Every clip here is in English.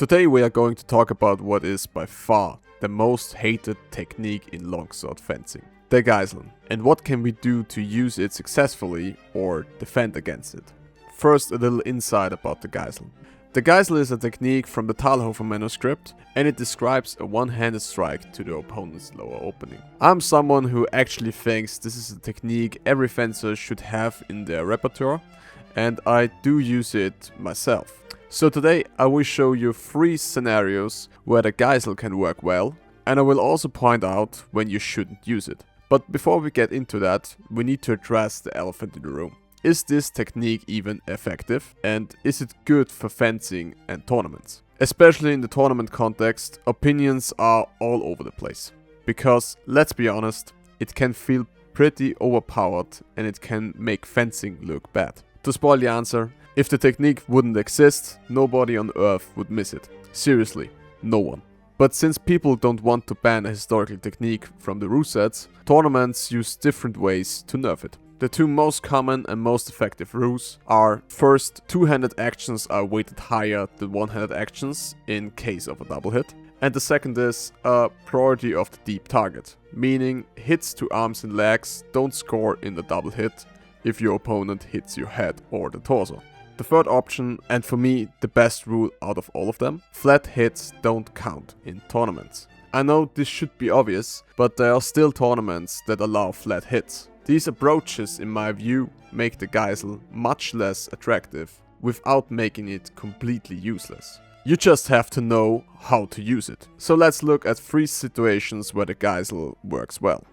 Today we are going to talk about what is by far the most hated technique in longsword fencing, the Gayszlen, and what can we do to use it successfully or defend against it. First, a little insight about the Gayszlen. The Gayszlen is a technique from the Talhofer manuscript, and it describes a one-handed strike to the opponent's lower opening. I'm someone who actually thinks this is a technique every fencer should have in their repertoire, and I do use it myself. So today I will show you 3 scenarios where the Gayszlen can work well, and I will also point out when you shouldn't use it. But before we get into that, we need to address the elephant in the room. Is this technique even effective, and is it good for fencing and tournaments? Especially in the tournament context, opinions are all over the place. Because, let's be honest, it can feel pretty overpowered and it can make fencing look bad. To spoil the answer, if the technique wouldn't exist, nobody on earth would miss it. Seriously, no one. But since people don't want to ban a historical technique from the rule sets, tournaments use different ways to nerf it. The 2 most common and most effective rules are: first, two-handed actions are weighted higher than one-handed actions in case of a double hit. And the second is a priority of the deep target, meaning hits to arms and legs don't score in the double hit if your opponent hits your head or the torso. The third option, and for me the best rule out of all of them, flat hits don't count in tournaments. I know this should be obvious, but there are still tournaments that allow flat hits. These approaches, in my view, make the Gayszlen much less attractive without making it completely useless. You just have to know how to use it. So let's look at 3 situations where the Gayszlen works well.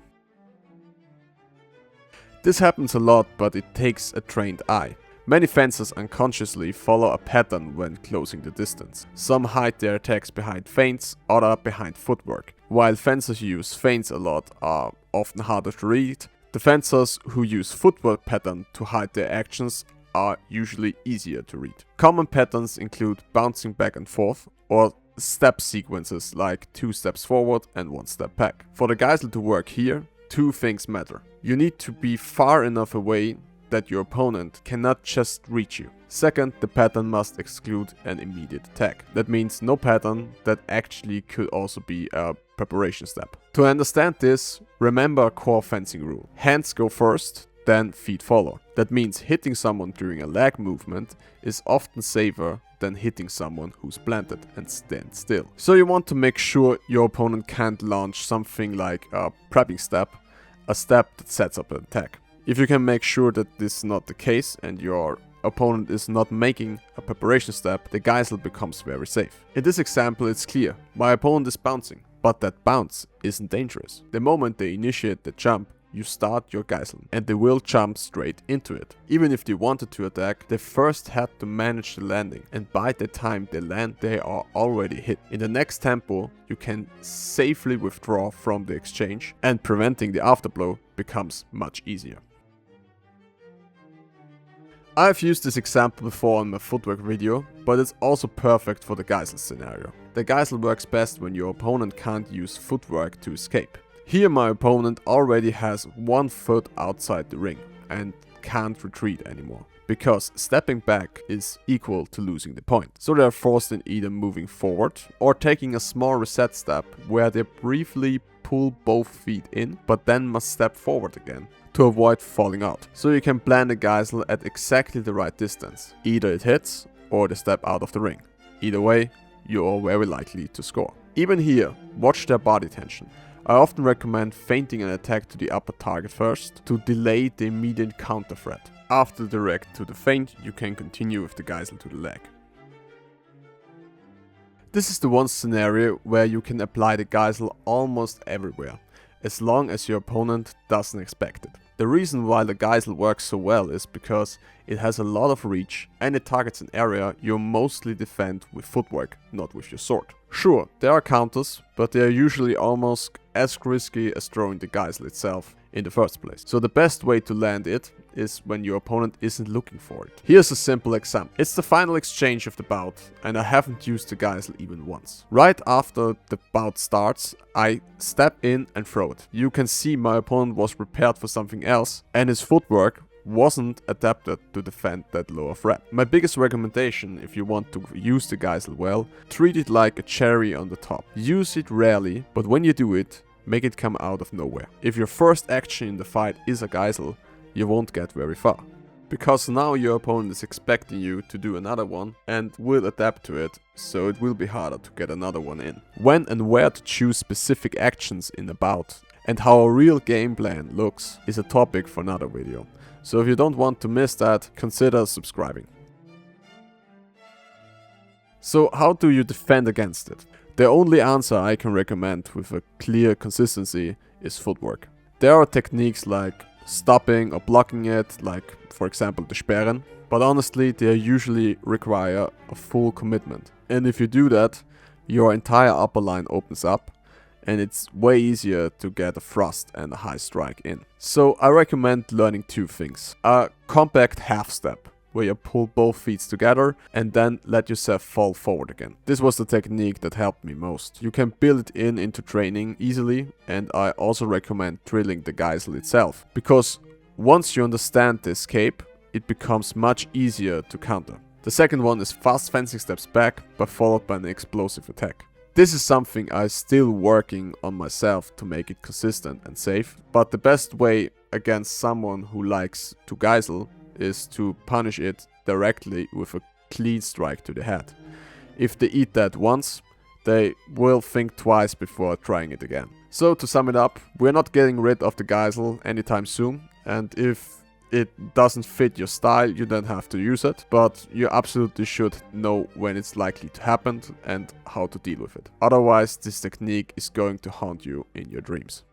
This happens a lot, but it takes a trained eye. Many fencers unconsciously follow a pattern when closing the distance. Some hide their attacks behind feints, others behind footwork. While fencers who use feints a lot are often harder to read, the fencers who use footwork pattern to hide their actions are usually easier to read. Common patterns include bouncing back and forth, or step sequences like 2 steps forward and 1 step back. For the Gayszlen to work here, 2 things matter. You need to be far enough away that your opponent cannot just reach you. Second, the pattern must exclude an immediate attack. That means no pattern that actually could also be a preparation step. To understand this, remember a core fencing rule. Hands go first, then feet follow. That means hitting someone during a leg movement is often safer than hitting someone who's planted and stands still. So you want to make sure your opponent can't launch something like a prepping step, a step that sets up an attack. If you can make sure that this is not the case and your opponent is not making a preparation step, the Gayszlen becomes very safe. In this example, it's clear. My opponent is bouncing, but that bounce isn't dangerous. The moment they initiate the jump, you start your Gayszlen, and they will jump straight into it. Even if they wanted to attack, they first had to manage the landing, and by the time they land, they are already hit. In the next tempo, you can safely withdraw from the exchange, and preventing the afterblow becomes much easier. I've used this example before in my footwork video, but it's also perfect for the Gayszlen scenario. The Gayszlen works best when your opponent can't use footwork to escape. Here my opponent already has 1 foot outside the ring and can't retreat anymore, because stepping back is equal to losing the point. So they are forced in either moving forward or taking a small reset step where they briefly pull both feet in, but then must step forward again to avoid falling out. So you can plan the Gayszlen at exactly the right distance. Either it hits or they step out of the ring. Either way, you are very likely to score. Even here, watch their body tension. I often recommend feinting an attack to the upper target first to delay the immediate counter threat. After the direct to the feint, you can continue with the Gayszlen to the leg. This is the one scenario where you can apply the Gayszlen almost everywhere, as long as your opponent doesn't expect it. The reason why the Gayszlen works so well is because it has a lot of reach and it targets an area you mostly defend with footwork, not with your sword. Sure, there are counters, but they are usually almost as risky as throwing the Gayszlen itself in the first place. So the best way to land it is when your opponent isn't looking for it. Here's a simple example. It's the final exchange of the bout, and I haven't used the Gayszlen even once. Right after the bout starts, I step in and throw it. You can see my opponent was prepared for something else, and his footwork wasn't adapted to defend that low of rep. My biggest recommendation if you want to use the Gayszlen well, treat it like a cherry on the top. Use it rarely, but when you do it, make it come out of nowhere. If your first action in the fight is a Gayszlen, you won't get very far. Because now your opponent is expecting you to do another one and will adapt to it, so it will be harder to get another one in. When and where to choose specific actions in a bout and how a real game plan looks is a topic for another video. So if you don't want to miss that, consider subscribing. So how do you defend against it? The only answer I can recommend with a clear consistency is footwork. There are techniques like stopping or blocking it, like for example the Sperren, but honestly they usually require a full commitment. And if you do that, your entire upper line opens up and it's way easier to get a thrust and a high strike in. So I recommend learning two things. A compact half step, where you pull both feet together and then let yourself fall forward again. This was the technique that helped me most. You can build it into training easily, and I also recommend drilling the Gayszlen itself, because once you understand the escape, it becomes much easier to counter. The second one is fast fencing steps back, but followed by an explosive attack. This is something I'm still working on myself to make it consistent and safe, but the best way against someone who likes to Gayszlen is to punish it directly with a clean strike to the head. If they eat that once, they will think twice before trying it again. So to sum it up, we're not getting rid of the Gayszlen anytime soon, and if it doesn't fit your style, you don't have to use it, but you absolutely should know when it's likely to happen and how to deal with it. Otherwise, this technique is going to haunt you in your dreams.